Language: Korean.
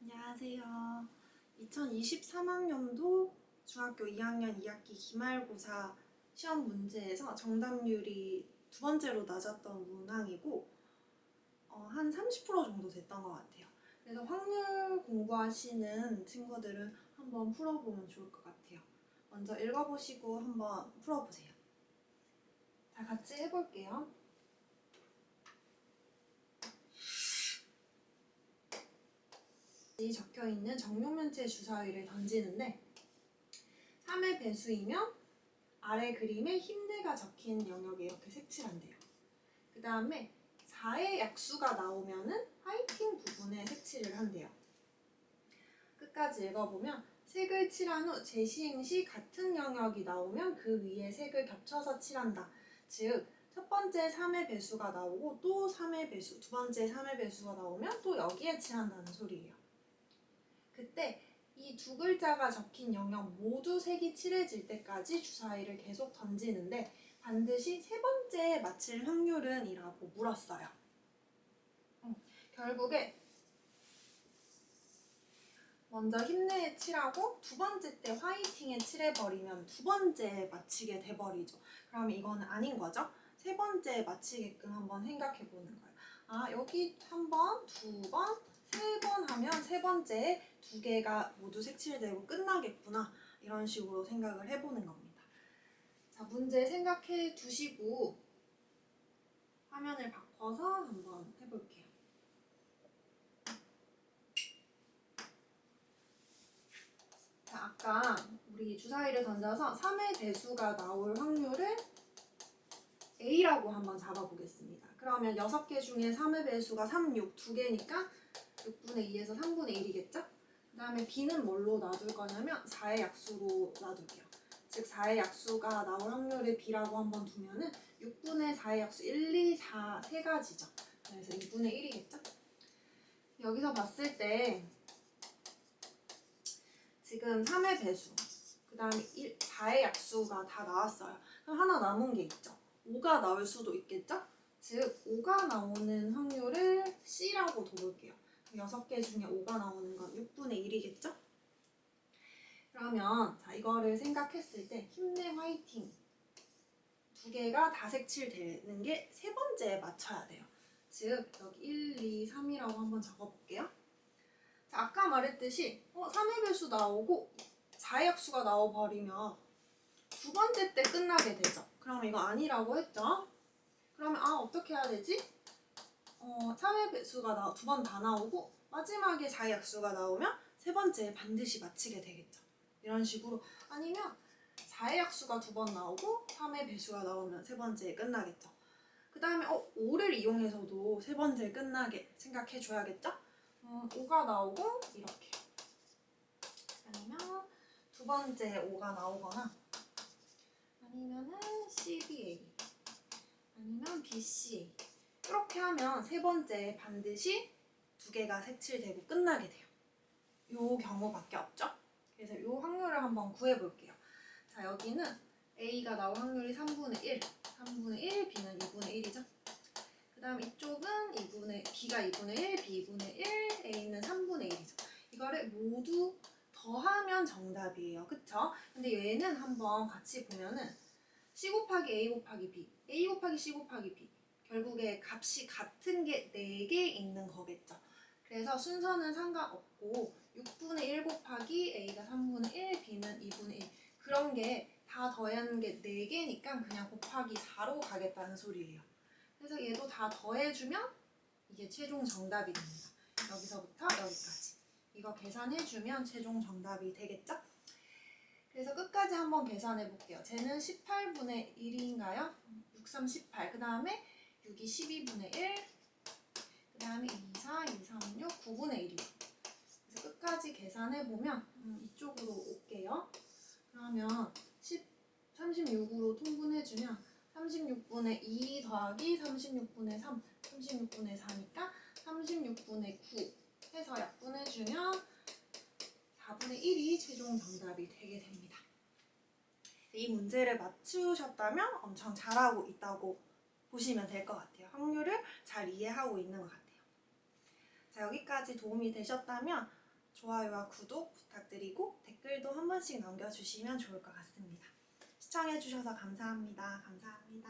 안녕하세요. 2023학년도 중학교 2학년 2학기 기말고사 시험 문제에서 정답률이 두 번째로 낮았던 문항이고 한 30% 정도 됐던 것 같아요. 그래서 확률 공부하시는 친구들은 한번 풀어보면 좋을 것 같아요. 먼저 읽어보시고 한번 풀어보세요. 자, 같이 해볼게요. 적혀있는 정육면체 주사위를 던지는데 3의 배수이면 아래 그림에 힘내가 적힌 영역에 이렇게 색칠한대요. 그 다음에 4의 약수가 나오면은 화이팅 부분에 색칠을 한대요. 끝까지 읽어보면 색을 칠한 후 재시행 시 같은 영역이 나오면 그 위에 색을 겹쳐서 칠한다. 즉, 첫 번째 3의 배수가 나오고 또 3의 배수, 두 번째 3의 배수가 나오면 또 여기에 칠한다는 소리예요. 그때 이 두 글자가 적힌 영역 모두 색이 칠해질 때까지 주사위를 계속 던지는데 반드시 세 번째에 맞힐 확률은 이라고 물었어요. 결국에 먼저 힘내에 칠하고 두 번째 때 화이팅에 칠해버리면 두 번째에 맞히게 돼버리죠. 그럼 이거는 아닌 거죠? 세 번째에 맞히게끔 한번 생각해보는 거예요. 아, 여기 한 번, 두 번, 세 번 하면 세 번째에 두 개가 모두 색칠되고 끝나겠구나. 이런 식으로 생각을 해보는 겁니다. 자, 문제 생각해 두시고 화면을 바꿔서 한번 해볼게요. 자, 아까 우리 주사위를 던져서 3의 배수가 나올 확률을 A라고 한번 잡아보겠습니다. 그러면 6개 중에 3의 배수가 3, 6, 2개니까 6분의 2에서 3분의 1이겠죠? 그 다음에 B는 뭘로 놔둘 거냐면 4의 약수로 놔둘게요. 즉 4의 약수가 나올 확률을 B라고 한번 두면은 6분의 4의 약수 1, 2, 4, 세 가지죠. 그래서 2분의 1이겠죠? 여기서 봤을 때 지금 3의 배수, 그 다음에 4의 약수가 다 나왔어요. 그럼 하나 남은 게 있죠. 5가 나올 수도 있겠죠? 즉 5가 나오는 확률을 C라고 둬볼게요. 6개 중에 5가 나오는 건 6분의 1이겠죠? 그러면 자, 이거를 생각했을 때 힘내 화이팅 두 개가 다 색칠되는 게 세 번째에 맞춰야 돼요. 즉 여기 1, 2, 3이라고 한번 적어볼게요. 자, 아까 말했듯이 3의 배수 나오고 4의 약수가 나와버리면 두 번째 때 끝나게 되죠. 그럼 이거 아니라고 했죠? 그러면 어떻게 해야 되지? 3의 배수가 두 번 다 나오고 마지막에 4의 약수가 나오면 세 번째에 반드시 맞히게 되겠죠. 이런 식으로. 아니면 4의 약수가 두 번 나오고 3의 배수가 나오면 세 번째에 끝나겠죠. 그 다음에 5를 이용해서도 세 번째에 끝나게 생각해 줘야겠죠? 5가 나오고 이렇게. 아니면 두 번째 5가 나오거나 아니면은 CBA 아니면 BCA 이렇게 하면 세 번째에 반드시 두 개가 색칠되고 끝나게 돼요. 요 경우밖에 없죠? 그래서 요 확률을 한번 구해볼게요. 자, 여기는 A가 나올 확률이 3분의 1, 3분의 1, B는 2분의 1이죠? 그 다음 이쪽은 B가 2분의 1, B 2분의 1, A는 3분의 1이죠. 이거를 모두 더하면 정답이에요. 그쵸? 근데 얘는 한번 같이 보면은 C 곱하기 A 곱하기 B, A 곱하기 C 곱하기 B 결국에 값이 같은 게 4개 있는 거겠죠. 그래서 순서는 상관없고 6분의 1 곱하기 A가 3분의 1, B는 2분의 1 그런 게 다 더하는 게 4개니까 그냥 곱하기 4로 가겠다는 소리예요. 그래서 얘도 다 더해주면 이게 최종 정답이 됩니다. 여기서부터 여기까지. 이거 계산해주면 최종 정답이 되겠죠? 그래서 끝까지 한번 계산해 볼게요. 쟤는 18분의 1인가요? 6, 3, 18. 그 다음에 6이 12분의 1. 그 다음에 2, 4, 2, 3, 6, 9분의 1이요. 그래서 끝까지 계산해 보면 이쪽으로 올게요. 그러면 36으로 통분해주면 36분의 2 더하기 36분의 3, 36분의 4니까 36분의 9 해서 약분해주면 4분의 1이 최종 정답이 되게 됩니다. 이 문제를 맞추셨다면 엄청 잘하고 있다고 보시면 될 것 같아요. 확률을 잘 이해하고 있는 것 같아요. 자, 여기까지 도움이 되셨다면 좋아요와 구독 부탁드리고 댓글도 한 번씩 남겨주시면 좋을 것 같습니다. 시청해주셔서 감사합니다. 감사합니다.